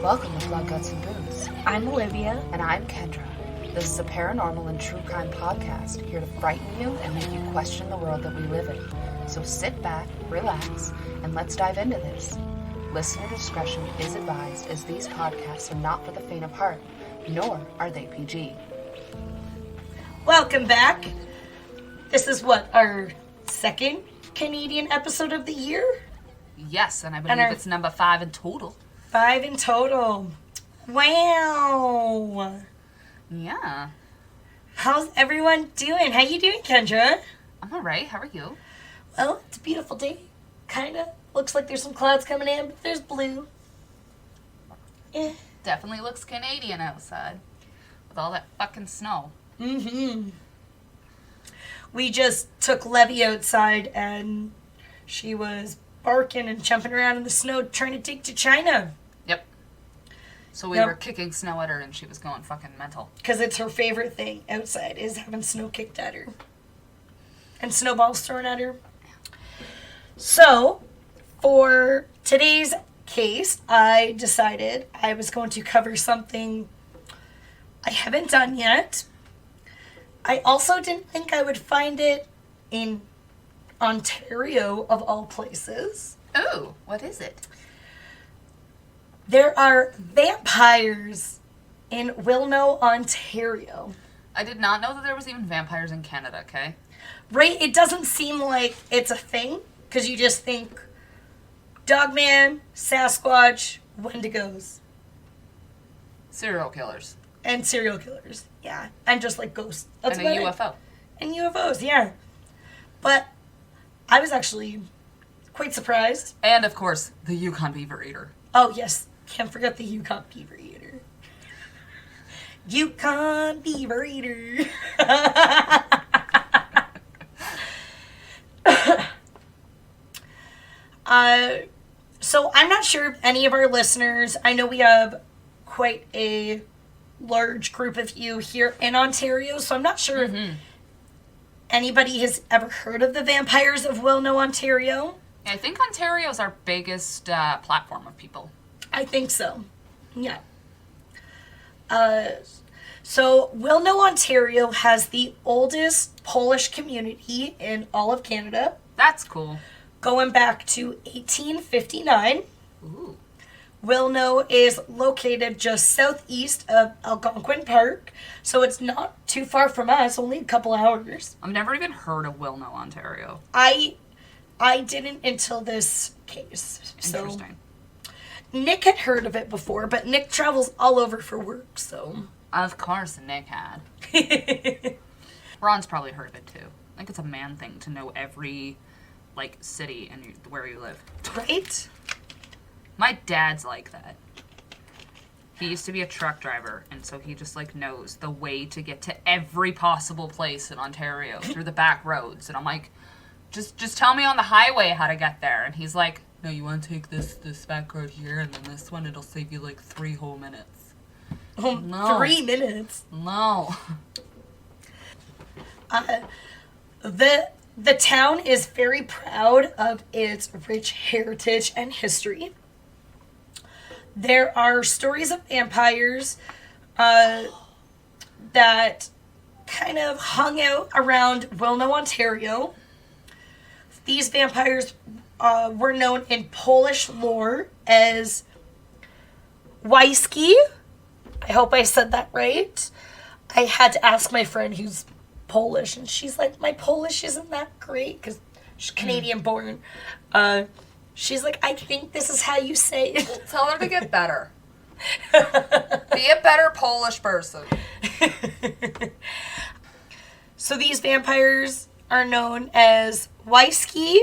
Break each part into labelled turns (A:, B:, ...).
A: Welcome to Blood, Guts, and Booze.
B: I'm Olivia.
A: And I'm Kendrah. This is a paranormal and true crime podcast here to frighten you and make you question the world that we live in. So sit back, relax, and let's dive into this. Listener discretion is advised, as these podcasts are not for the faint of heart, nor are they PG.
B: Welcome back. This is our second Canadian episode of the year?
A: Yes, and I believe it's number 5 in total.
B: 5 in total. Wow.
A: Yeah.
B: How's everyone doing? How you doing, Kendrah?
A: I'm alright. How are you?
B: Well, it's a beautiful day. Kinda. Looks like there's some clouds coming in, but there's blue.
A: Definitely looks Canadian outside. With all that fucking snow.
B: Mm-hmm. We just took Levy outside and she was barking and jumping around in the snow trying to take to China.
A: Yep. So we were kicking snow at her and she was going fucking mental.
B: Because it's her favorite thing outside is having snow kicked at her. And snowballs thrown at her. So, for today's case, I decided I was going to cover something I haven't done yet. I also didn't think I would find it in Ontario, of all places.
A: Oh, what is it?
B: There are vampires in Wilno, Ontario.
A: I did not know that there was even vampires in Canada, okay?
B: Right? It doesn't seem like it's a thing, because you just think Dogman, Sasquatch, Wendigos.
A: Serial killers.
B: And serial killers, yeah. And just like ghosts. That's
A: and a
B: about
A: UFO.
B: It. And UFOs, yeah. But I was actually quite surprised.
A: And, of course, the Yukon Beaver Eater.
B: Oh, yes. Can't forget the Yukon Beaver Eater. Yukon Beaver Eater. So I'm not sure if any of our listeners, I know we have quite a large group of you here in Ontario, so I'm not sure if anybody has ever heard of the vampires of Wilno, Ontario.
A: Yeah, I think Ontario's our biggest platform of people.
B: I think so. Yeah. So Wilno, Ontario has the oldest Polish community in all of Canada.
A: That's cool.
B: Going back to 1859.
A: Ooh.
B: Wilno is located just southeast of Algonquin Park, so it's not too far from us, only a couple hours.
A: I've never even heard of Wilno, Ontario.
B: I didn't until this case.
A: Interesting.
B: So Nick had heard of it before, but Nick travels all over for work, so.
A: Of course Nick had. Ron's probably heard of it too. I think it's a man thing to know every, city and where you live.
B: Right?
A: My dad's like that. He used to be a truck driver, and so he just, knows the way to get to every possible place in Ontario through the back roads. And I'm like, just tell me on the highway how to get there. And he's like, no, you want to take this back road here, and then this one, it'll save you, 3 whole minutes.
B: No. 3 minutes?
A: No.
B: The town is very proud of its rich heritage and history. There are stories of vampires that kind of hung out around Wilno, Ontario. These vampires were known in Polish lore as Wajski. I hope I said that right. I had to ask my friend who's Polish, and she's like, my Polish isn't that great, because she's Canadian born. She's like, I think this is how you say it.
A: Well, tell her to get better. Be a better Polish person.
B: So these vampires are known as Wajski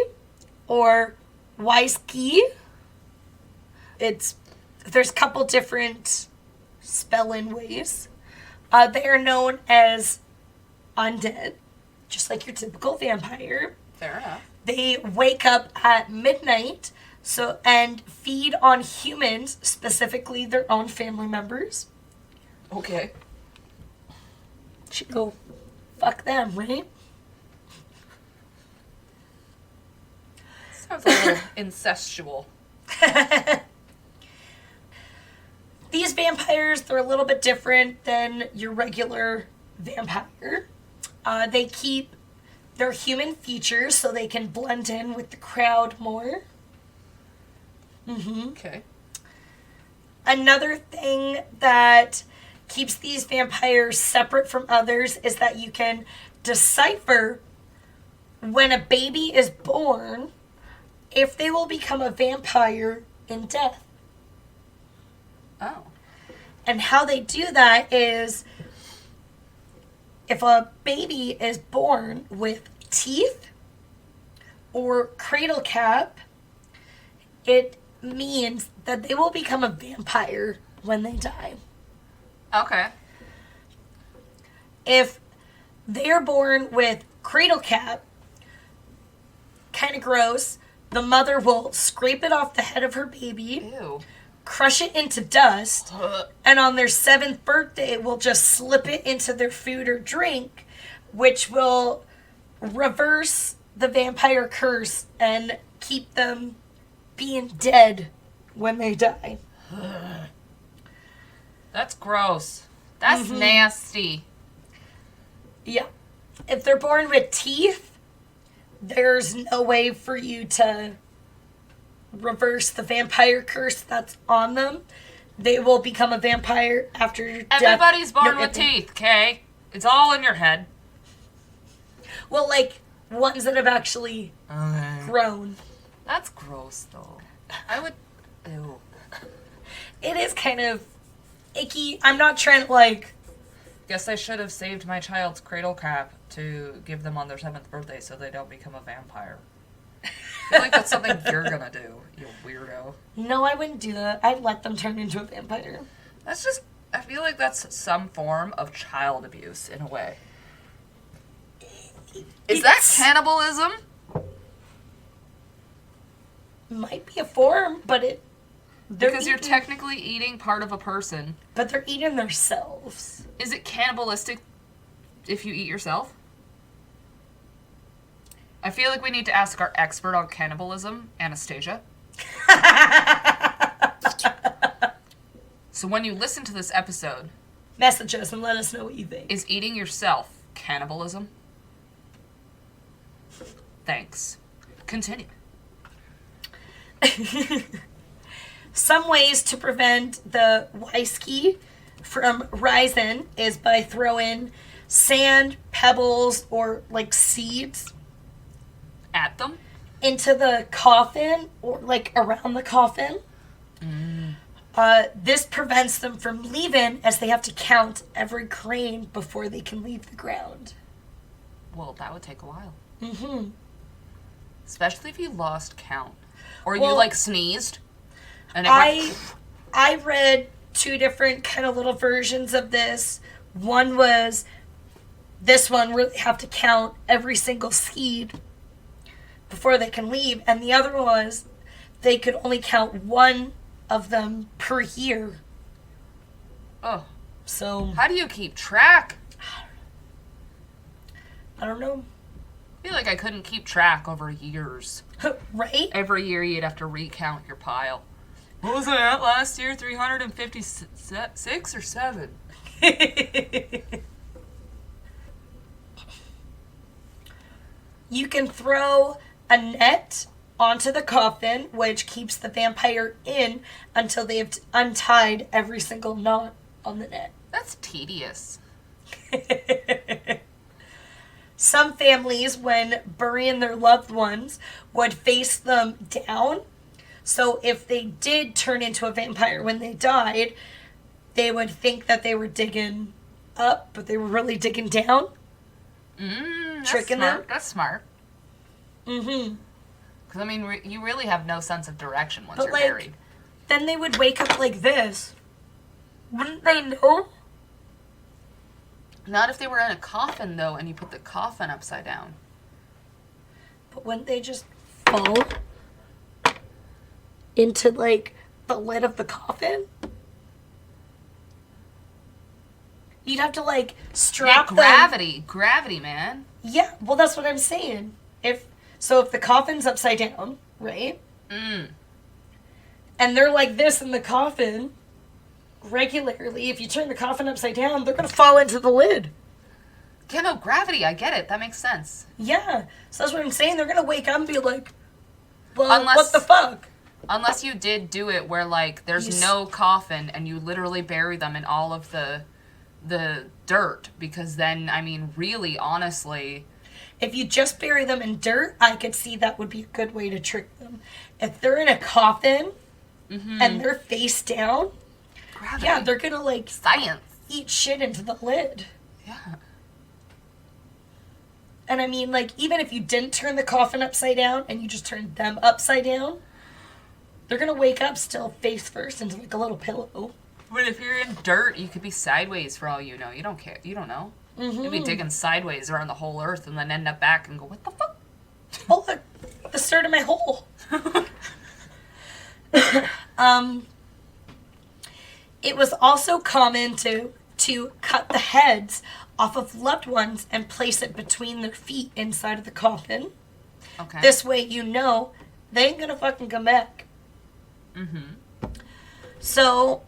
B: or Wajski. There's a couple different spelling ways. They are known as undead, just like your typical vampire.
A: Fair enough.
B: They wake up at midnight and feed on humans, specifically their own family members.
A: Okay.
B: Should go fuck them, right?
A: Sounds a little incestual.
B: these vampires, they're a little bit different than your regular vampire. They keep their human features so they can blend in with the crowd more.
A: Okay.
B: Another thing that keeps these vampires separate from others is that you can decipher when a baby is born if they will become a vampire in death.
A: Oh.
B: And how they do that is if a baby is born with teeth or cradle cap, it means that they will become a vampire when they die.
A: Okay.
B: If they're born with cradle cap, kind of gross, the mother will scrape it off the head of her baby,
A: Ew.
B: crush it into dust, and on their 7th birthday will just slip it into their food or drink, which will reverse the vampire curse and keep them being dead when they die.
A: That's gross. That's nasty.
B: Yeah. If they're born with teeth, there's no way for you to reverse the vampire curse that's on them. They will become a vampire after death.
A: Everybody's born with teeth, okay? It's all in your head.
B: Well, like, ones that have actually grown.
A: That's gross, though. I would... Ew.
B: It is kind of icky. I'm not trying to, like...
A: Guess I should have saved my child's cradle cap to give them on their 7th birthday so they don't become a vampire. I feel like that's something you're gonna do, you weirdo.
B: No, I wouldn't do that. I'd let them turn into a vampire.
A: That's just... I feel like that's some form of child abuse, in a way. Is that cannibalism?
B: Might be a form, but
A: Because you're technically eating part of a person.
B: But they're eating themselves.
A: Is it cannibalistic if you eat yourself? I feel like we need to ask our expert on cannibalism, Anastasia. So when you listen to this episode...
B: Message us and let us know what you think.
A: Is eating yourself cannibalism? Thanks. Continue.
B: Some ways to prevent the Waiski from rising is by throwing sand, pebbles, or like seeds
A: At them?
B: into the coffin or like around the coffin. This prevents them from leaving as they have to count every grain before they can leave the ground.
A: Well, that would take a while.
B: Mm-hmm.
A: Especially if you lost count. Or
B: Well,
A: you, like, sneezed. And it
B: I read 2 different kind of little versions of this. One was this one where they have to count every single seed before they can leave. And the other was they could only count one of them per year.
A: Oh.
B: So,
A: How do you keep track?
B: I don't know.
A: I feel like I couldn't keep track over years.
B: Right?
A: Every year you'd have to recount your pile. What was I at last year? 356 or 7?
B: You can throw a net onto the coffin, which keeps the vampire in until they have untied every single knot on the net.
A: That's tedious.
B: Some families, when burying their loved ones, would face them down. So if they did turn into a vampire when they died, they would think that they were digging up, but they were really digging down. Tricking them.
A: That's smart.
B: Mm-hmm.
A: Because, I mean, you really have no sense of direction once
B: But,
A: you're
B: like,
A: buried.
B: Then they would wake up like this. Wouldn't they know?
A: Not if they were in a coffin, though, and you put the coffin upside down.
B: But wouldn't they just fall into, like, the lid of the coffin? You'd have to, like, strap them.
A: Gravity, man.
B: Yeah, well, that's what I'm saying. If the coffin's upside down, right? And they're like this in the coffin. regularly, if you turn the coffin upside down, they're going to fall into the lid.
A: Yeah, no, gravity, I get it. That makes sense.
B: Yeah. So that's what I'm saying. They're going to wake up and be like, well,
A: Unless-
B: what the fuck?
A: Unless you did do it where, like, there's no coffin and you literally bury them in all of the dirt. Because then, I mean, really, honestly...
B: If you just bury them in dirt, I could see that would be a good way to trick them. If they're in a coffin and they're face down,
A: Gravity.
B: yeah, they're going to, like,
A: Science.
B: eat shit into the lid.
A: Yeah.
B: And I mean, like, even if you didn't turn the coffin upside down and you just turned them upside down, they're going to wake up still face first into, like, a little pillow.
A: But if you're in dirt, you could be sideways for all you know. You don't care. You don't know. You'd be digging sideways around the whole earth and then end up back and go, what the fuck?
B: Oh, look, the start of my hole. It was also common to cut the heads off of loved ones and place it between their feet inside of the coffin.
A: Okay.
B: This way you know they ain't gonna fucking come back. So...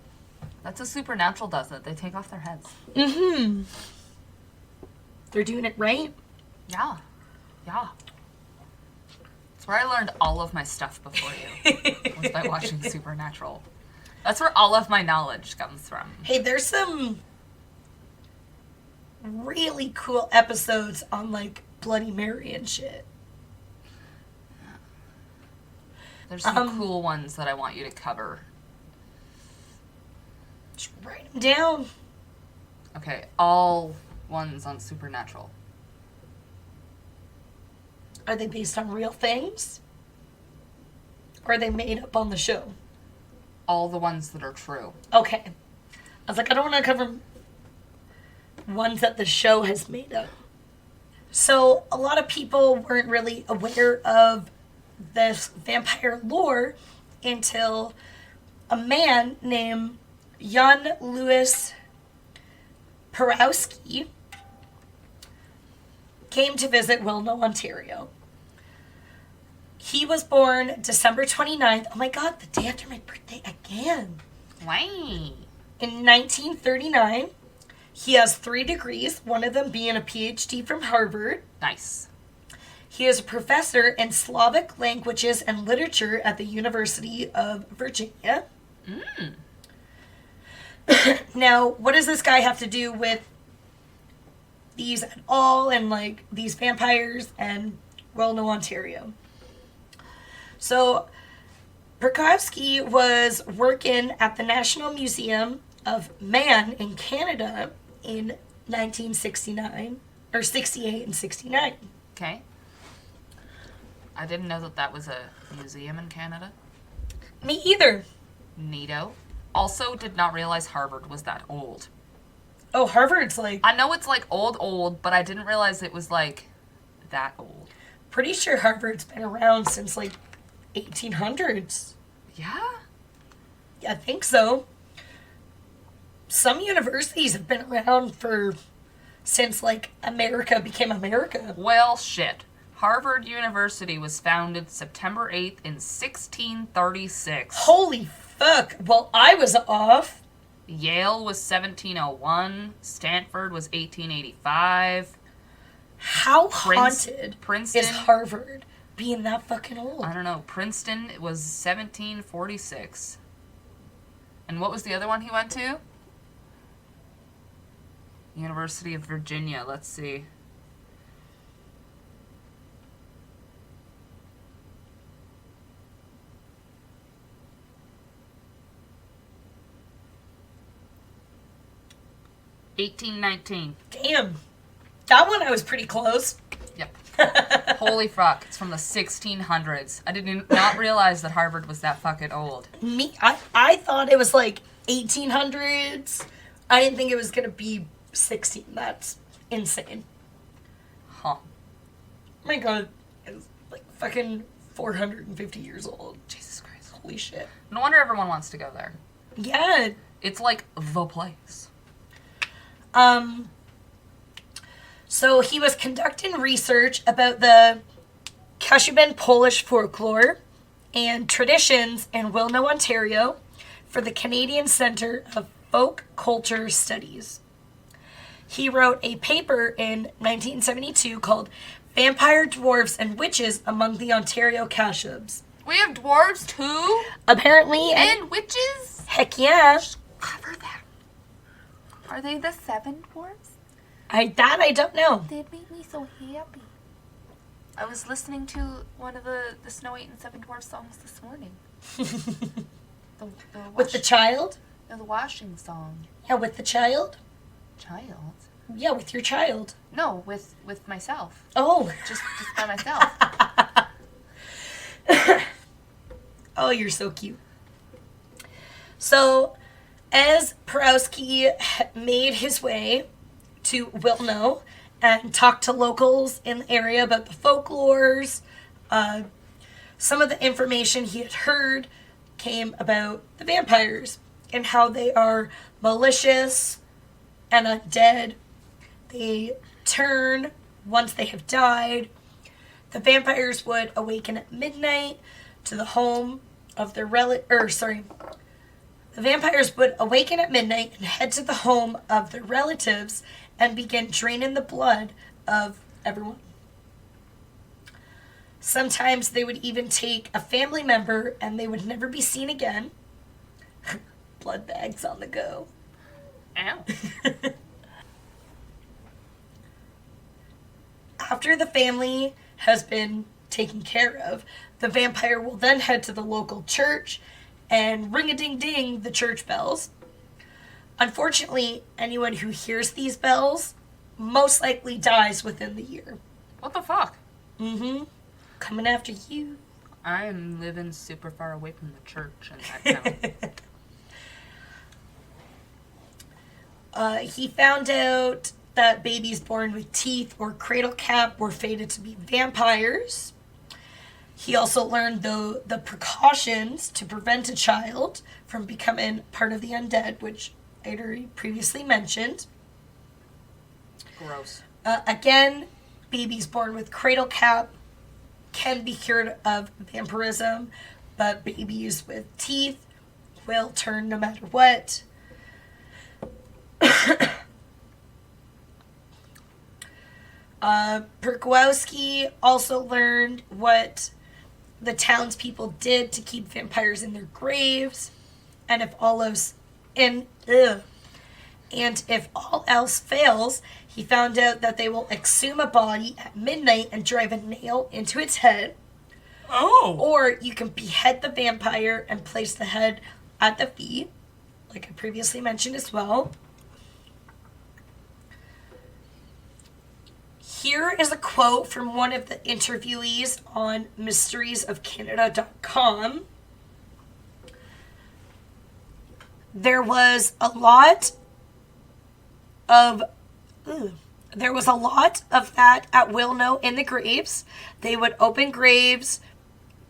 A: That's a supernatural does it. They take off their heads.
B: They're doing it right.
A: Yeah. Yeah. That's where I learned all of my stuff before you. Was by watching Supernatural. That's where all of my knowledge comes from.
B: Hey, there's some really cool episodes on, like, Bloody Mary and shit.
A: There's some cool ones that I want you to cover.
B: Just write them down.
A: Okay, all ones on Supernatural.
B: Are they based on real things? Or are they made up on the show?
A: All the ones that are true.
B: Okay. I was like, I don't want to cover ones that the show has made up. So, a lot of people weren't really aware of this vampire lore until a man named Jan Louis Porowski came to visit Wilno, Ontario. He was born December 29th. Oh my god, the day after my birthday again.
A: Why?
B: In 1939. He has 3 degrees, one of them being a PhD from Harvard.
A: Nice.
B: He is a professor in Slavic languages and literature at the University of Virginia. Now, what does this guy have to do with these at all, and, like, these vampires and Wilno, Ontario? So, Prokofsky was working at the National Museum of Man in Canada in 1969, or 68 and 69.
A: Okay. I didn't know that was a museum in Canada.
B: Me either.
A: Neato. Also did not realize Harvard was that old.
B: Oh, Harvard's like...
A: I know it's like old, but I didn't realize it was like that old.
B: Pretty sure Harvard's been around since like 1800s.
A: Yeah?
B: Yeah, I think so. Some universities have been around since like America became America.
A: Well, shit. Harvard University was founded September 8th in 1636.
B: Holy fuck. Well, I was off.
A: Yale was 1701. Stanford was 1885.
B: How haunted
A: Princeton
B: is Harvard being that fucking old?
A: I don't know. Princeton was 1746. And what was the other one he went to? University of Virginia. Let's see. $1819.
B: Damn. That one I was pretty close.
A: Yep. Holy fuck. It's from the 1600s. I did not realize that Harvard was that fucking old.
B: I thought it was like 1800s. I didn't think it was going to be 16. That's insane.
A: Huh.
B: Oh my god. It's like fucking 450 years old.
A: Jesus Christ.
B: Holy shit.
A: No wonder everyone wants to go there.
B: Yeah.
A: It's like the place.
B: So he was conducting research about the Kashuban Polish folklore and traditions in Wilno, Ontario for the Canadian Centre of folk culture studies. He wrote a paper in 1972 called Vampire Dwarves and Witches Among the Ontario Cashubs.
A: We have dwarves too?
B: Apparently.
A: And witches?
B: Heck yeah.
A: Cover that. Are they the 7 dwarves?
B: I don't know.
A: They made me so happy. I was listening to one of the Snow White and 7 Dwarfs songs this morning.
B: With the child?
A: No, the washing song.
B: Yeah, with the child?
A: Child?
B: Yeah, with your child.
A: No, with myself.
B: Oh.
A: Just by myself.
B: Oh, you're so cute. So, as Porowski made his way to Wilno and talked to locals in the area about the folklores, some of the information he had heard came about the vampires and how they are malicious and undead. They turn once they have died. The vampires would awaken at midnight to the home of their the vampires would awaken at midnight and head to the home of their relatives and begin draining the blood of everyone. Sometimes they would even take a family member and they would never be seen again. Blood bags on the go.
A: Ow.
B: After the family has been taken care of, the vampire will then head to the local church and ring-a-ding-ding the church bells. Unfortunately, anyone who hears these bells most likely dies within the year.
A: What the fuck?
B: Mm-hmm. Coming after you.
A: I am living super far away from the church in that town.
B: He found out that babies born with teeth or cradle cap were fated to be vampires. He also learned the precautions to prevent a child from becoming part of the undead, which I already previously mentioned.
A: Gross.
B: Again, babies born with cradle cap can be cured of vampirism, but babies with teeth will turn no matter what. Perkowski also learned what the townspeople did to keep vampires in their graves, and if all else fails, he found out that they will exhume a body at midnight and drive a nail into its head.
A: Oh!
B: Or you can behead the vampire and place the head at the feet, like I previously mentioned as well. Here is a quote from one of the interviewees on mysteriesofcanada.com. There was a lot of that at Wilno in the graves. They would open graves,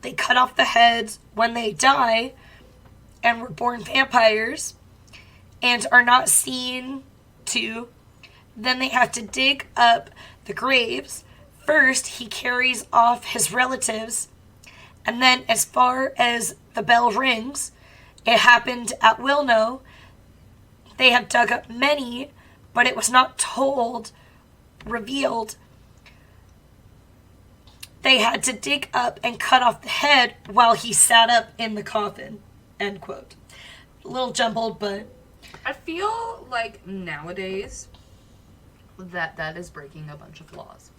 B: they cut off the heads when they die and were born vampires and are not seen to. Then they have to dig up the graves. First, he carries off his relatives, and then as far as the bell rings, it happened at Wilno. They have dug up many, but it was not revealed. They had to dig up and cut off the head while he sat up in the coffin. End quote. A little jumbled, but
A: I feel like nowadays that is breaking a bunch of laws.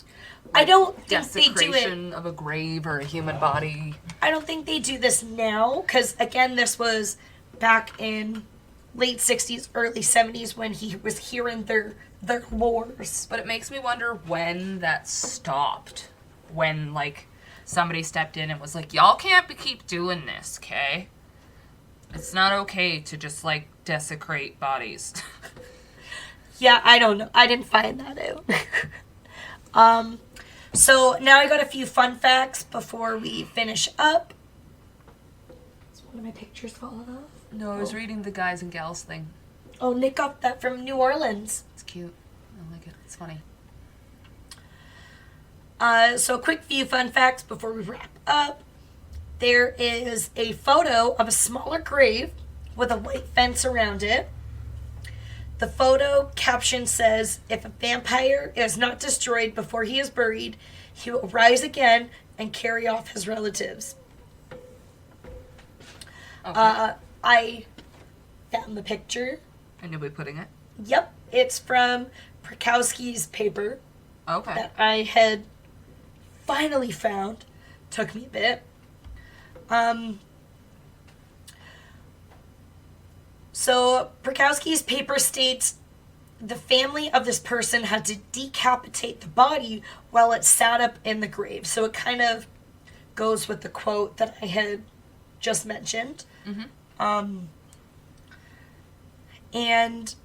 B: I don't think they do it.
A: Desecration of a grave or a human body.
B: I don't think they do this now, because again, this was back in late 60s, early 70s when he was hearing their wars.
A: But it makes me wonder when that stopped. When, like, somebody stepped in and was like, y'all can't keep doing this, okay? It's not okay to just, like, desecrate bodies.
B: Yeah, I don't know. I didn't find that out. So now I got a few fun facts before we finish up. Is one of my pictures falling off?
A: No, I was reading the guys and gals thing.
B: Oh, Nick got that from New Orleans.
A: It's cute. I like it. It's funny.
B: So a quick few fun facts before we wrap up. There is a photo of a smaller grave with a white fence around it. The photo caption says, "If a vampire is not destroyed before he is buried, he will rise again and carry off his relatives."
A: Okay.
B: I found the picture.
A: And you'll be putting it?
B: Yep, it's from Prokowski's paper
A: Okay.
B: that I had finally found. Took me a bit. So Prokowski's paper states the family of this person had to decapitate the body while it sat up in the grave. So it kind of goes with the quote that I had just mentioned. And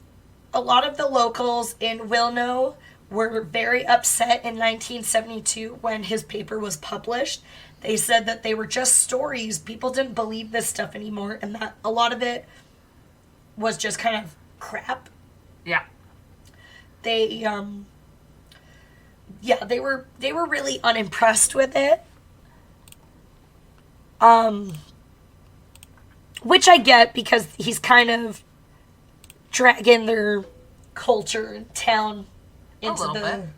B: a lot of the locals in Wilno were very upset in 1972 when his paper was published. They said that they were just stories. People didn't believe this stuff anymore, and that a lot of it was just kind of crap.
A: Yeah.
B: They they were really unimpressed with it. Which I get, because he's kind of dragging their culture and town into the bit.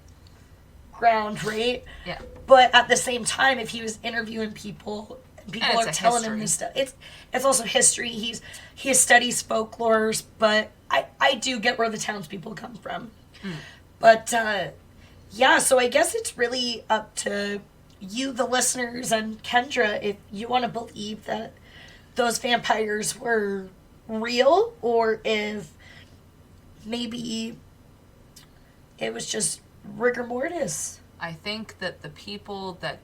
B: Ground, right?
A: Yeah.
B: But at the same time, if he was interviewing people and people are telling him this stuff, it's also history. He studies folklores, but I do get where the townspeople come from. But so I guess it's really up to you, the listeners, and Kendrah, if you want to believe that those vampires were real, or if maybe it was just rigor mortis.
A: I think that the people that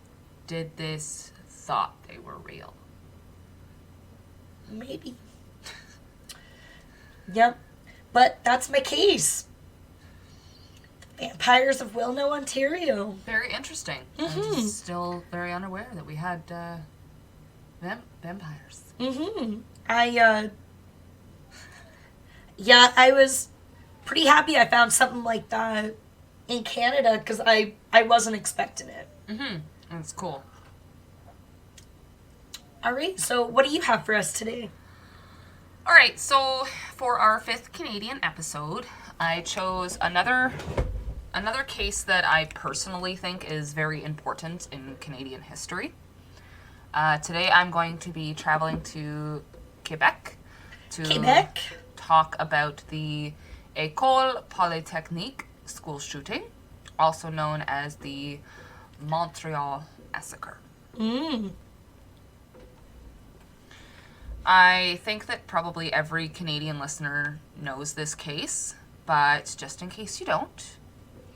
A: did this thought they were real.
B: Maybe. Yep. But that's my case. Vampires of Wilno, Ontario.
A: Very interesting. I'm still very unaware that we had vampires. I was pretty happy I found something like that in Canada, because I wasn't expecting it. That's cool.
B: All right, so what do you have for us today?
A: All right, so for our 5th Canadian episode, I chose another case that I personally think is very important in Canadian history. Today I'm going to be traveling to Quebec to talk about the École Polytechnique school shooting, also known as the Montreal Massacre. I think that probably every Canadian listener knows this case, but just in case you don't,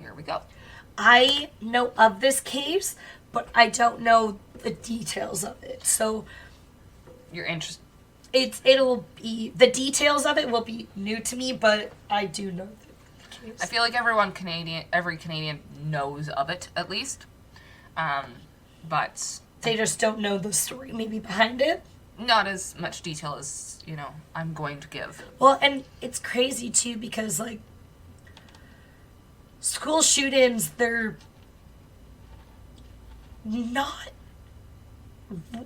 A: here we go.
B: I know of this case, but I don't know the details of it. So
A: you're interested.
B: It'll be, the details of it will be new to me, but I do know the case.
A: I feel like every Canadian knows of it at least, but
B: they just don't know the story maybe behind it.
A: Not as much detail as I'm going to give.
B: Well, and it's crazy too, because like school shootings, they're not.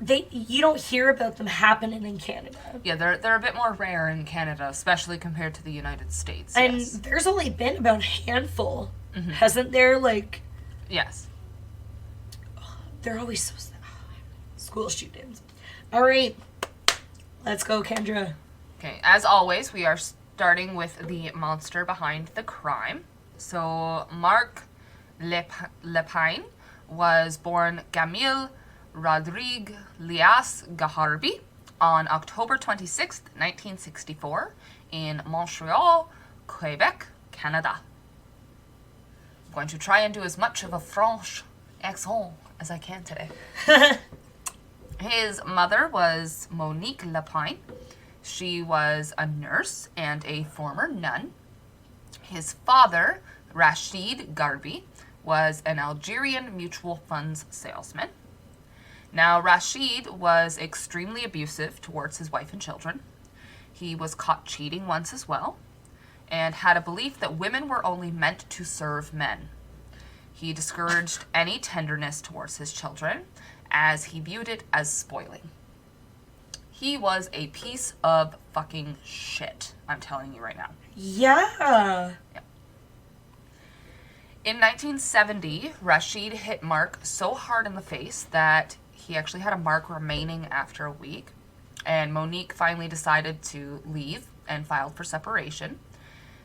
B: You don't hear about them happening in Canada.
A: Yeah, they're a bit more rare in Canada, especially compared to the United States.
B: And there's only been about a handful, hasn't there? Like,
A: yes,
B: they're always so sad. School shootings. All right, let's go, Kendrah.
A: Okay, as always, we are starting with the monster behind the crime. So, Marc Lepine was born Camille Rodrigue Lias Gaharbi on October 26th, 1964, in Montreal, Quebec, Canada. I'm going to try and do as much of a French accent as I can today. His mother was Monique Lepine. She was a nurse and a former nun. His father, Rachid Garbi, was an Algerian mutual funds salesman. Now, Rachid was extremely abusive towards his wife and children. He was caught cheating once as well, and had a belief that women were only meant to serve men. He discouraged any tenderness towards his children, as he viewed it as spoiling. He was a piece of fucking shit. I'm telling you right now.
B: Yeah.
A: In 1970, Rashid hit Mark so hard in the face that he actually had a mark remaining after a week. And Monique finally decided to leave and filed for separation.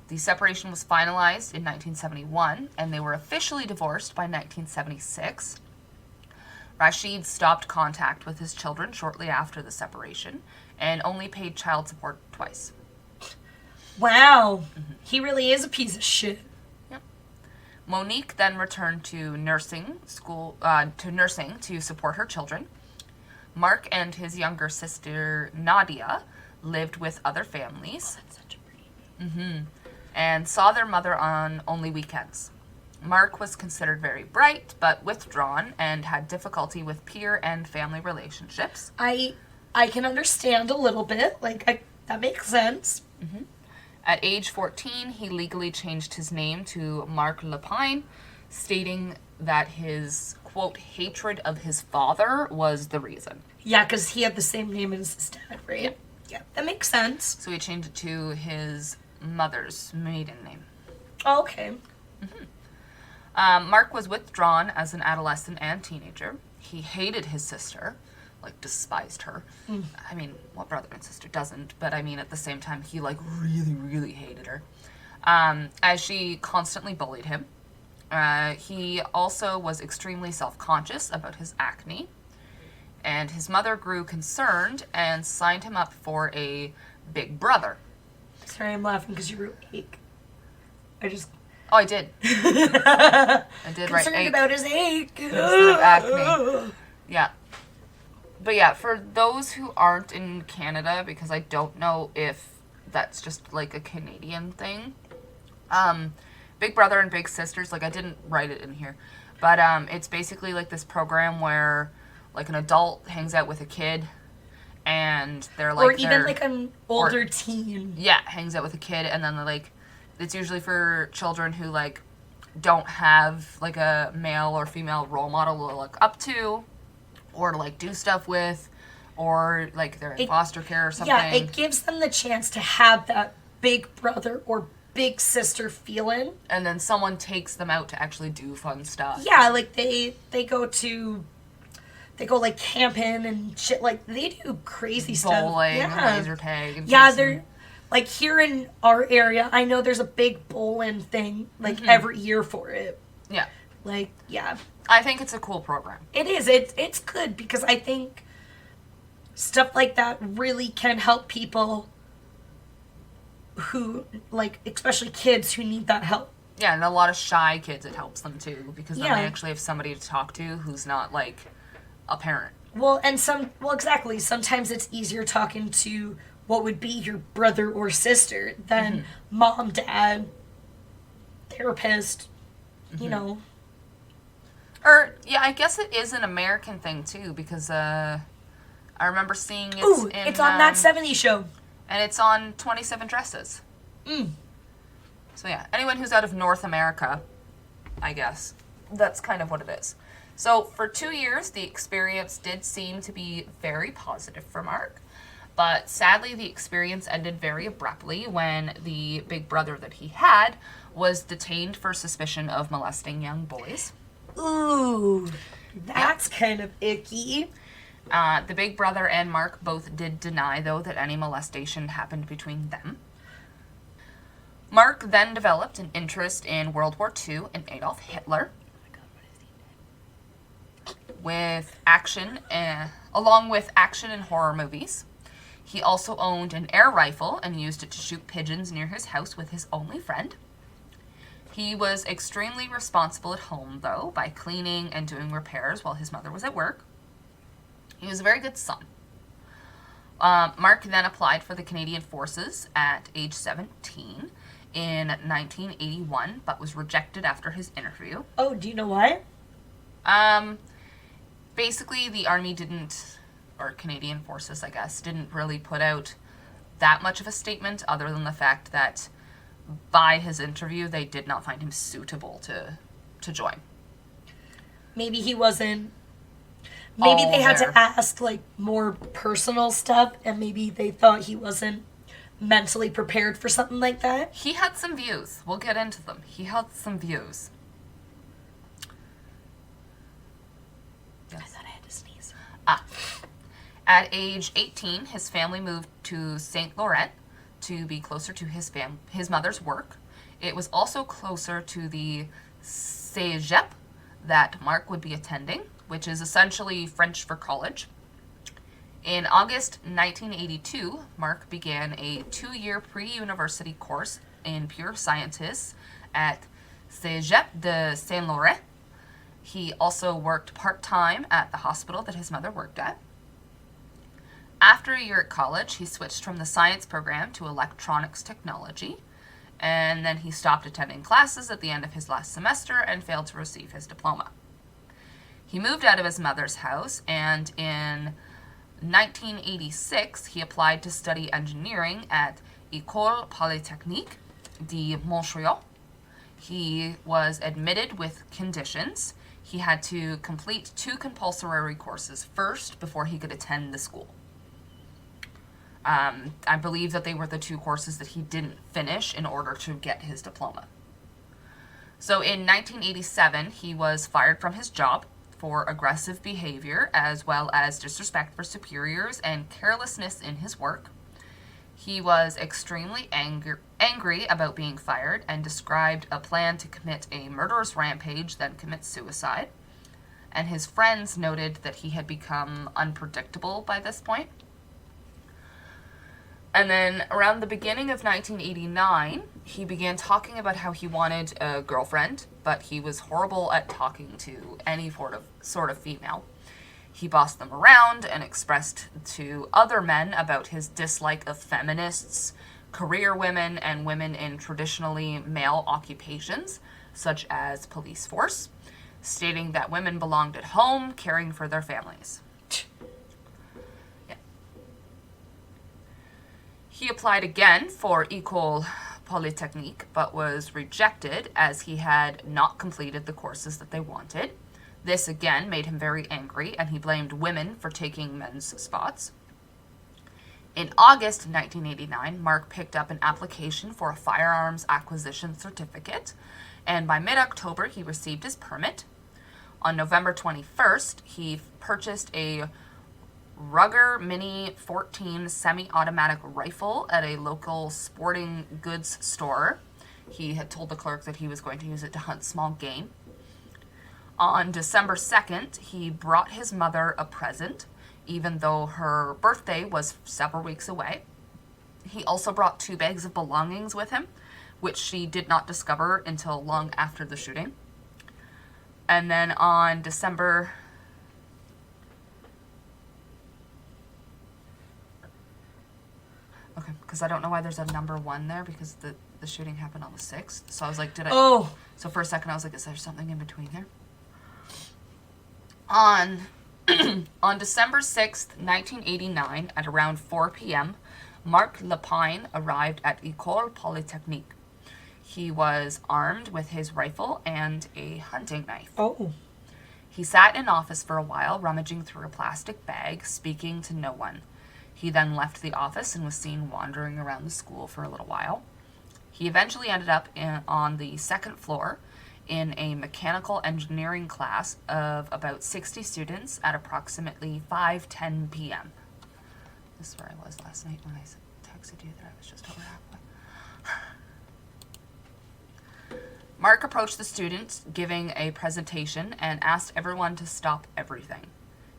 A: The separation was finalized in 1971, and they were officially divorced by 1976. Rashid stopped contact with his children shortly after the separation and only paid child support twice.
B: Wow. He really is a piece of shit.
A: Yep. Monique then returned to nursing school to support her children. Mark and his younger sister Nadia lived with other families.
B: That's such a pretty name.
A: And saw their mother on only weekends. Mark was considered very bright, but withdrawn, and had difficulty with peer and family relationships.
B: I can understand a little bit. That makes sense.
A: At age 14, he legally changed his name to Mark Lapine, stating that his, quote, hatred of his father was the reason.
B: Yeah, because he had the same name as his dad, right? Yeah, that makes sense.
A: So he changed it to his mother's maiden name.
B: Oh, okay.
A: Mark was withdrawn as an adolescent and teenager. He hated his sister, despised her. I mean, what brother and sister doesn't? But I mean, at the same time, he, really, really hated her. As she constantly bullied him. He also was extremely self-conscious about his acne. And his mother grew concerned and signed him up for a big brother.
B: Sorry, I'm laughing because you wrote ache.
A: Oh, I did. I did write
B: Concerned
A: ache
B: about his ache.
A: instead of acne. Yeah. But yeah, for those who aren't in Canada, because I don't know if that's just a Canadian thing. Big Brother and Big Sisters, I didn't write it in here, but it's basically this program where an adult hangs out with a kid, and they're
B: or even an older teen.
A: Yeah, hangs out with a kid, and then it's usually for children who don't have a male or female role model to look up to, or to do stuff with, or they're in foster care or something.
B: Yeah, it gives them the chance to have that big brother or big sister feeling.
A: And then someone takes them out to actually do fun stuff.
B: Yeah, they go camping and shit. They do crazy stuff.
A: Bowling, and laser tag. And
B: yeah, they're here in our area. I know there's a big bowling thing every year for it.
A: Yeah.
B: Yeah.
A: I think it's a cool program.
B: It is. It's good because I think stuff like that really can help people who, especially kids who need that help.
A: Yeah, and a lot of shy kids, it helps them too, because then
B: Yeah.
A: they actually have somebody to talk to who's not, a parent.
B: Well, exactly. Sometimes it's easier talking to what would be your brother or sister than mom, dad, therapist, you know.
A: Or, yeah, I guess it is an American thing too, because I remember seeing
B: it's on That 70s Show.
A: And it's on 27 Dresses. So yeah, anyone who's out of North America, I guess, that's kind of what it is. So for 2 years, the experience did seem to be very positive for Mark. But sadly, the experience ended very abruptly when the big brother that he had was detained for suspicion of molesting young boys.
B: Ooh, that's kind of icky.
A: The big brother and Mark both did deny, though, that any molestation happened between them. Mark then developed an interest in World War II and Adolf Hitler. Along with action and horror movies. He also owned an air rifle and used it to shoot pigeons near his house with his only friend. He was extremely responsible at home, though, by cleaning and doing repairs while his mother was at work. He was a very good son. Mark then applied for the Canadian Forces at age 17 in 1981, but was rejected after his interview.
B: Oh, do you know why?
A: Basically, the Army didn't, or Canadian Forces, I guess, didn't really put out that much of a statement, other than the fact that by his interview, they did not find him suitable to join.
B: Maybe he wasn't Maybe
A: all
B: they had
A: there.
B: to ask, like, more personal stuff, and maybe they thought he wasn't mentally prepared for something like that.
A: He had some views. We'll get into them. He had some views.
B: I thought I had to sneeze.
A: At age 18, his family moved to St. Laurent to be closer to his mother's work. It was also closer to the cégep that Mark would be attending, which is essentially French for college. In August 1982, Mark began a 2-year pre-university course in pure sciences at Cégep de Saint Laurent. He also worked part-time at the hospital that his mother worked at. After a year at college, he switched from the science program to electronics technology, and then he stopped attending classes at the end of his last semester and failed to receive his diploma. He moved out of his mother's house, and in 1986, he applied to study engineering at École Polytechnique de Montréal. He was admitted with conditions. He had to complete 2 compulsory courses first before he could attend the school. I believe that they were the 2 courses that he didn't finish in order to get his diploma. So in 1987, he was fired from his job for aggressive behavior as well as disrespect for superiors and carelessness in his work. He was extremely angry about being fired and described a plan to commit a murderous rampage, then commit suicide. And his friends noted that he had become unpredictable by this point. And then around the beginning of 1989, he began talking about how he wanted a girlfriend, but he was horrible at talking to any sort of female. He bossed them around and expressed to other men about his dislike of feminists, career women, and women in traditionally male occupations, such as police force, stating that women belonged at home, caring for their families. He applied again for École Polytechnique, but was rejected as he had not completed the courses that they wanted. This again made him very angry, and he blamed women for taking men's spots. In August 1989, Mark picked up an application for a firearms acquisition certificate, and by mid-October he received his permit. On November 21st, he purchased a Ruger Mini 14 semi-automatic rifle at a local sporting goods store. He had told the clerk that he was going to use it to hunt small game. On December 2nd, he brought his mother a present, even though her birthday was several weeks away. He also brought 2 bags of belongings with him, which she did not discover until long after the shooting. And then on December... Okay, because I don't know why there's a number 1 there, because the shooting happened on the 6th. So I was like,
B: Oh.
A: So for a second I was like, is there something in between there? On December 6th, 1989, at around 4 p.m., Marc Lapine arrived at École Polytechnique. He was armed with his rifle and a hunting knife.
B: Oh.
A: He sat in office for a while, rummaging through a plastic bag, speaking to no one. He then left the office and was seen wandering around the school for a little while. He eventually ended up on the 2nd floor in a mechanical engineering class of about 60 students at approximately 5:10 p.m. This is where I was last night when I texted you that I was just over halfway. Mark approached the students giving a presentation and asked everyone to stop everything.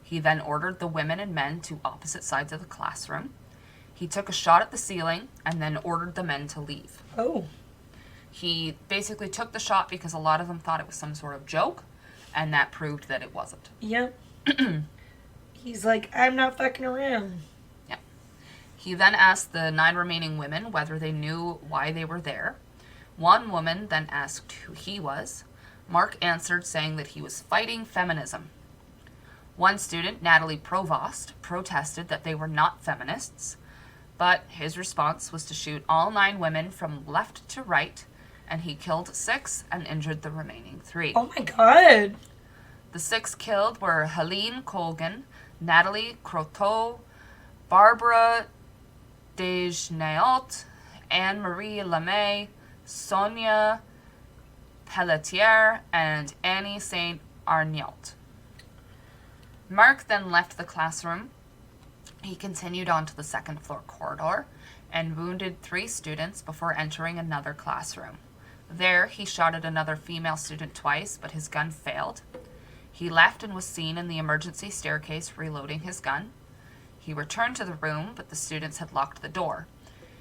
A: He then ordered the women and men to opposite sides of the classroom. He took a shot at the ceiling and then ordered the men to leave.
B: Oh.
A: He basically took the shot because a lot of them thought it was some sort of joke, and that proved that it wasn't.
B: Yep. He's like, I'm not fucking around.
A: Yeah. He then asked the 9 remaining women whether they knew why they were there. One woman then asked who he was. Mark answered saying that he was fighting feminism. One student, Natalie Provost, protested that they were not feminists, but his response was to shoot all 9 women from left to right, and he killed 6 and injured the remaining 3.
B: Oh my god.
A: The 6 killed were Helene Colgan, Natalie Croteau, Barbara Desnault, Anne-Marie Lemay, Sonia Pelletier, and Annie St. Arnault. Mark then left the classroom. He continued on to the second floor corridor and wounded 3 students before entering another classroom. There, he shot at another female student twice, but his gun failed. He left and was seen in the emergency staircase reloading his gun. He returned to the room, but the students had locked the door.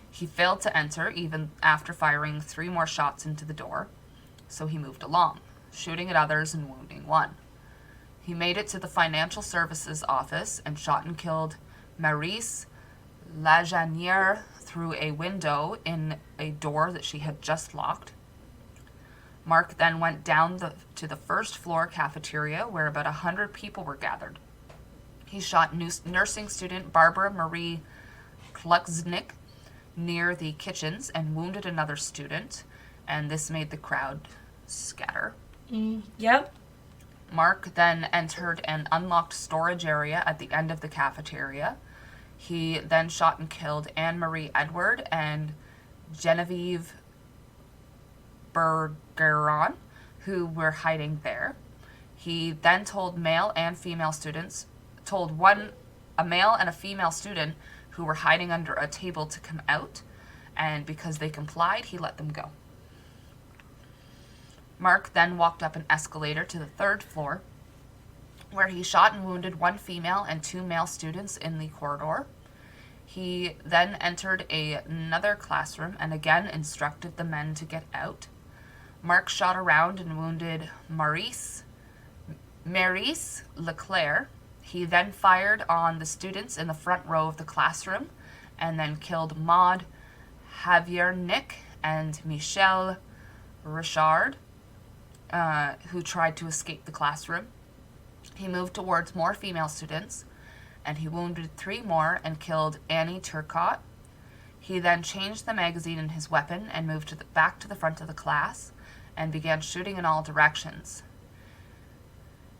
A: He failed to enter even after firing 3 more shots into the door, so he moved along, shooting at others and wounding 1. He made it to the financial services office and shot and killed Maurice Lajanière through a window in a door that she had just locked. Mark then went down to the first floor cafeteria where about 100 people were gathered. He shot nursing student Barbara Marie Klucznik near the kitchens and wounded another student, and this made the crowd scatter.
B: Yep.
A: Mark then entered an unlocked storage area at the end of the cafeteria. He then shot and killed Anne-Marie Edward and Genevieve Bergeron, who were hiding there. He then told a male and a female student who were hiding under a table to come out, and because they complied, he let them go. Mark then walked up an escalator to the 3rd floor, where he shot and wounded 1 female and 2 male students in the corridor. He then entered another classroom and again instructed the men to get out. Mark shot around and wounded Maurice Leclerc. He then fired on the students in the front row of the classroom and then killed Maud Haviernick and Michelle Richard, who tried to escape the classroom. He moved towards more female students, and he wounded 3 more and killed Annie Turcott. He then changed the magazine in his weapon and moved back to the front of the class and began shooting in all directions.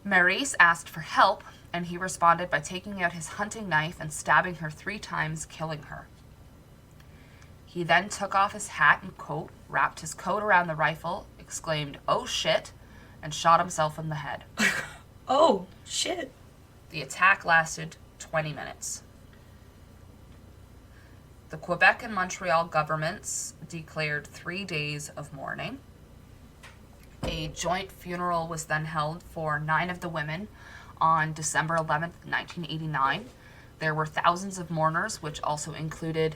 A: Maurice asked for help, and he responded by taking out his hunting knife and stabbing her 3 times, killing her. He then took off his hat and coat, wrapped his coat around the rifle, exclaimed, "Oh shit," and shot himself in the head.
B: Oh, shit.
A: The attack lasted 20 minutes. The Quebec and Montreal governments declared 3 days of mourning. A joint funeral was then held for 9 of the women on December 11th, 1989. There were thousands of mourners, which also included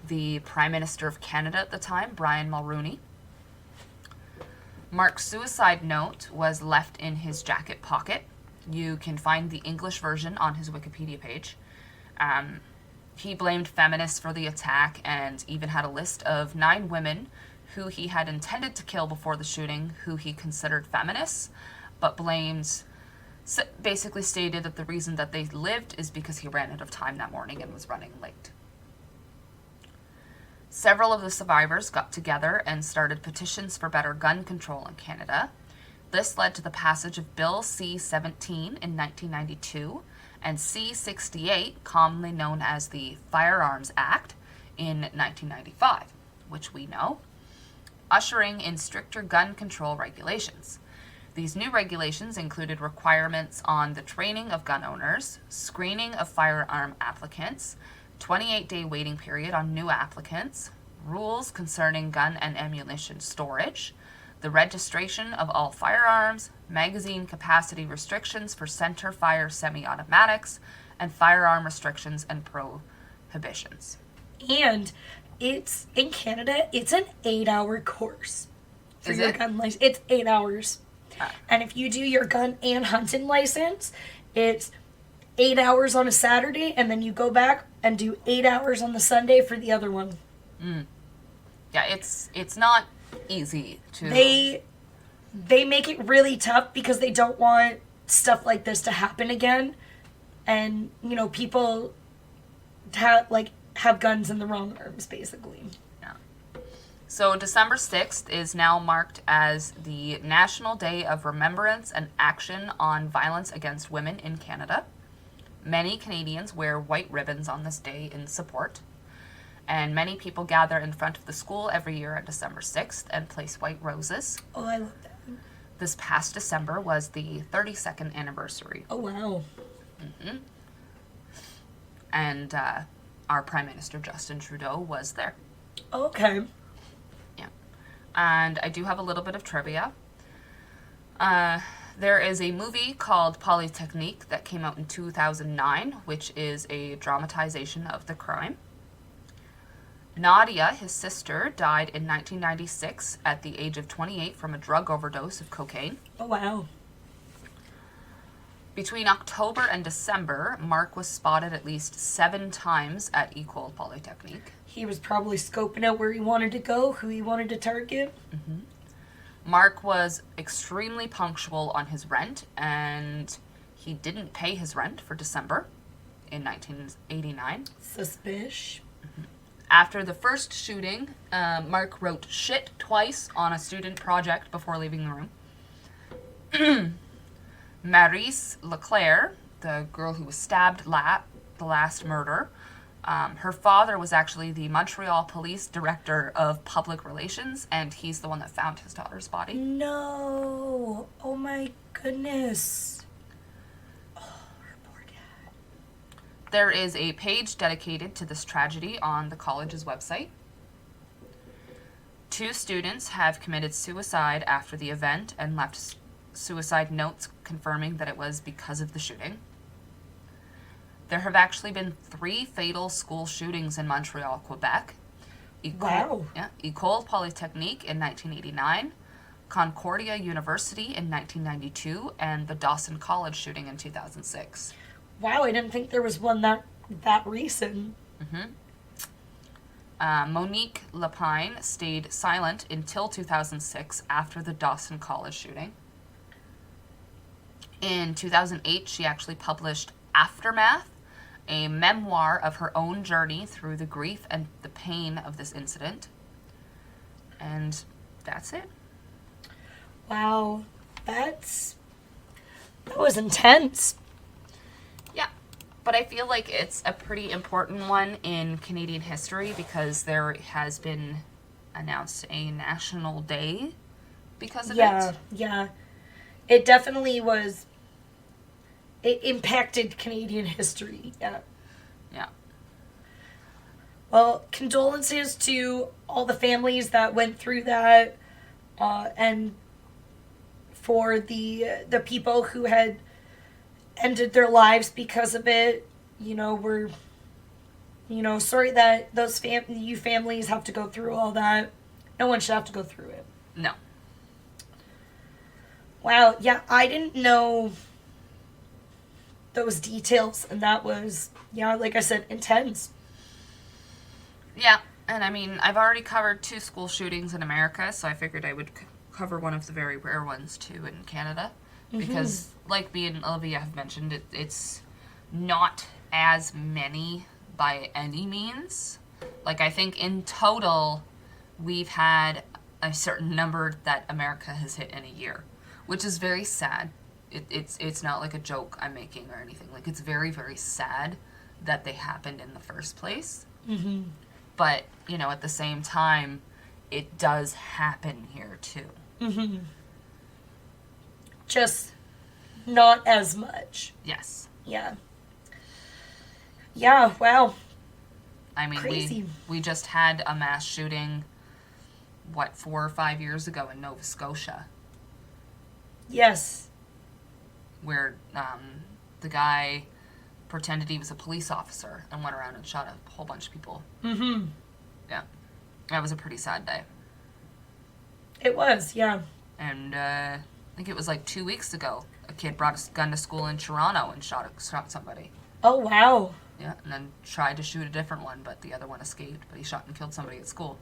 A: the Prime Minister of Canada at the time, Brian Mulroney. Mark's suicide note was left in his jacket pocket. You can find the English version on his Wikipedia page. He blamed feminists for the attack and even had a list of 9 women who he had intended to kill before the shooting, who he considered feminists, but basically stated that the reason that they lived is because he ran out of time that morning and was running late. Several of the survivors got together and started petitions for better gun control in Canada. This led to the passage of Bill C-17 in 1992 and C-68, commonly known as the Firearms Act, in 1995, which we know, ushering in stricter gun control regulations. These new regulations included requirements on the training of gun owners, screening of firearm applicants, 28-day waiting period on new applicants, rules concerning gun and ammunition storage, the registration of all firearms, magazine capacity restrictions for center fire semi-automatics, and firearm restrictions and prohibitions.
B: And it's, in Canada, it's an 8-hour course for
A: Is
B: your
A: it?
B: gun license. It's 8 hours.
A: Ah.
B: And if you do your gun and hunting license, it's 8 hours on a Saturday, and then you go back and do 8 hours on the Sunday for the other one.
A: Yeah, it's not easy to...
B: They make it really tough because they don't want stuff like this to happen again. And, you know, people have guns in the wrong arms, basically.
A: Yeah. So December 6th is now marked as the National Day of Remembrance and Action on Violence Against Women in Canada. Many Canadians wear white ribbons on this day in support, and many people gather in front of the school every year on December 6th and place white roses.
B: Oh, I love that.
A: This past December was the 32nd anniversary.
B: Oh, wow.
A: And our Prime Minister, Justin Trudeau, was there.
B: Okay.
A: Yeah. And I do have a little bit of trivia. There is a movie called Polytechnique that came out in 2009, which is a dramatization of the crime. Nadia, his sister, died in 1996 at the age of 28 from a drug overdose of cocaine.
B: Oh, wow.
A: Between October and December, Mark was spotted at least 7 times at École Polytechnique.
B: He was probably scoping out where he wanted to go, who he wanted to target.
A: Mm-hmm. Mark was extremely punctual on his rent, and he didn't pay his rent for December in 1989.
B: Suspicious.
A: Mm-hmm. After the first shooting, Mark wrote shit twice on a student project before leaving the room. Maurice Leclerc, the girl who was stabbed the last murder, her father was actually the Montreal Police Director of Public Relations, and he's the one that found his daughter's body.
B: No. Oh, my goodness. Oh, her poor dad.
A: There is a page dedicated to this tragedy on the college's website. 2 students have committed suicide after the event and left suicide notes confirming that it was because of the shooting. There have actually been 3 fatal school shootings in Montreal, Quebec.
B: Wow.
A: École Polytechnique in 1989, Concordia University in 1992, and the Dawson College shooting in 2006.
B: Wow, I didn't think there was one that recent.
A: Monique Lapine stayed silent until 2006 after the Dawson College shooting. In 2008, she actually published Aftermath, a memoir of her own journey through the grief and the pain of this incident. And that's it.
B: Wow, that was intense.
A: Yeah, but I feel like it's a pretty important one in Canadian history because there has been announced a national day because of it.
B: Yeah. It definitely was. It impacted Canadian history. Yeah. Well, condolences to all the families that went through that, and for the people who had ended their lives because of it. We're, sorry that those you families have to go through all that. No one should have to go through it.
A: No.
B: Wow. Yeah, I didn't know those details, and that was, like I said, intense.
A: Yeah, and I mean, I've already covered 2 school shootings in America, so I figured I would cover one of the very rare ones, too, in Canada. Because, like me and Olivia have mentioned, it's not as many by any means. Like, I think in total, we've had a certain number that America has hit in a year, which is very sad. It's not like a joke I'm making or anything. Like, it's very, very sad that they happened in the first place.
B: Mm-hmm.
A: But, at the same time, it does happen here, too.
B: Mm-hmm. Just not as much.
A: Yes.
B: Yeah. Yeah, wow.
A: I mean,
B: Crazy.
A: we just had a mass shooting, 4 or 5 years ago in Nova Scotia.
B: Yes.
A: Where the guy pretended he was a police officer and went around and shot a whole bunch of people.
B: Mm-hmm.
A: Yeah. That was a pretty sad day.
B: It was, yeah.
A: And I think it was 2 weeks ago, a kid brought a gun to school in Toronto and shot somebody.
B: Oh, wow.
A: Yeah, and then tried to shoot a different one, but the other one escaped. But he shot and killed somebody at school.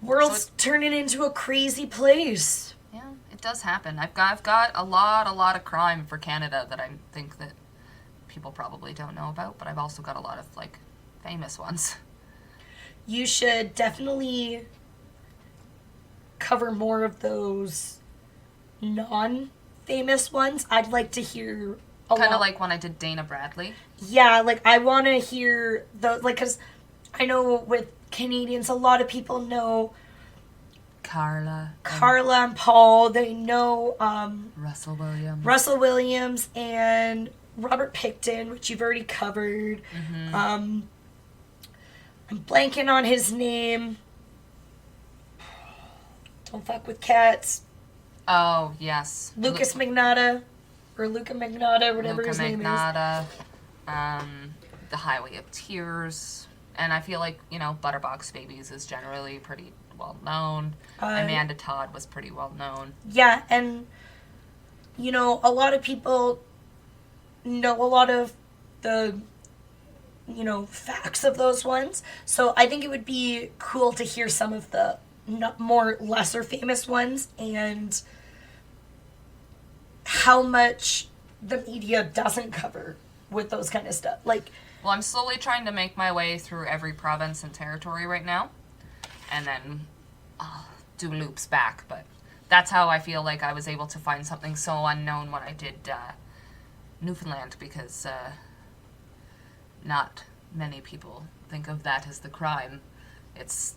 B: World's turning into a crazy place.
A: Yeah, it does happen. I've got a lot of crime for Canada that I think that people probably don't know about, but I've also got a lot of famous ones.
B: you should definitely cover more of those non-famous ones. I'd like to hear a
A: Kind
B: lot.
A: of like when I did Dana Bradley.
B: Yeah, like I want to hear because I know with Canadians, a lot of people know
A: Carla
B: and Paul. They know
A: Russell Williams.
B: Russell Williams and Robert Picton, which you've already covered.
A: Mm-hmm.
B: I'm blanking on his name. Don't fuck with cats.
A: Oh, yes.
B: Luca Magnotta, whatever his name is.
A: Kendrah, The Highway of Tears. And I feel like, Butterbox Babies is generally pretty well known. Amanda Todd was pretty well known.
B: Yeah, and, a lot of people know a lot of the, facts of those ones. So I think it would be cool to hear some of the more lesser famous ones and how much the media doesn't cover with those kind of stuff. Like,
A: Well, I'm slowly trying to make my way through every province and territory right now. And then do loops back. But that's how I feel like I was able to find something so unknown when I did Newfoundland, because not many people think of that as the crime. It's,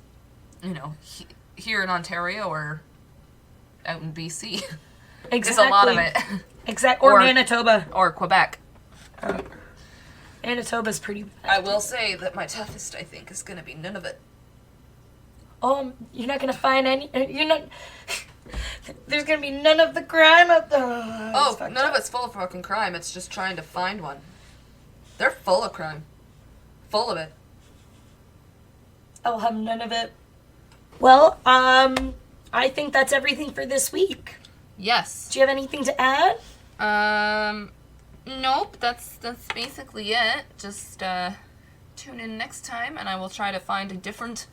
A: here in Ontario or out in BC.
B: exactly.
A: There's a lot of it.
B: Or Manitoba.
A: Or Quebec.
B: Manitoba's pretty bad.
A: I will say that my toughest, I think, is going to be none of it.
B: Oh, you're not going to find any... You're not... There's going to be none of the crime of the...
A: None of it's full of fucking crime. It's just trying to find one. They're full of crime. Full of it.
B: I'll have none of it. Well, I think that's everything for this week.
A: Yes.
B: Do you have anything to add?
A: Nope. That's basically it. Just tune in next time, and I will try to find a different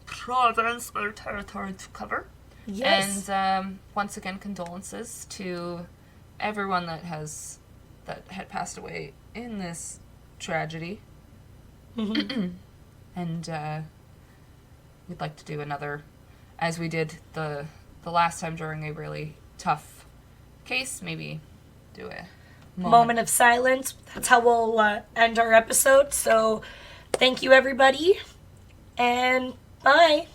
A: province or territory to cover.
B: Yes.
A: And once again, condolences to everyone that had passed away in this tragedy.
B: Mm-hmm.
A: And we'd like to do another, as we did the last time during a really tough case, maybe do a
B: moment of silence. That's how we'll end our episode. So thank you, everybody, and bye.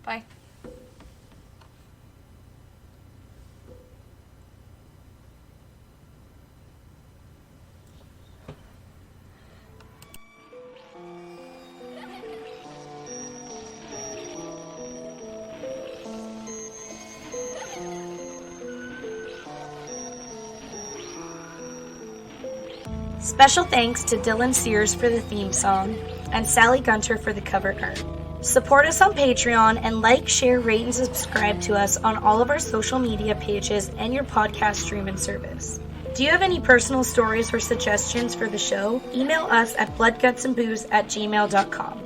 A: Bye.
B: Special thanks to Dylan Sears for the theme song and Sally Gunter for the cover art. Support us on Patreon and like, share, rate, and subscribe to us on all of our social media pages and your podcast streaming service. Do you have any personal stories or suggestions for the show? Email us at bloodgutsandbooze@gmail.com.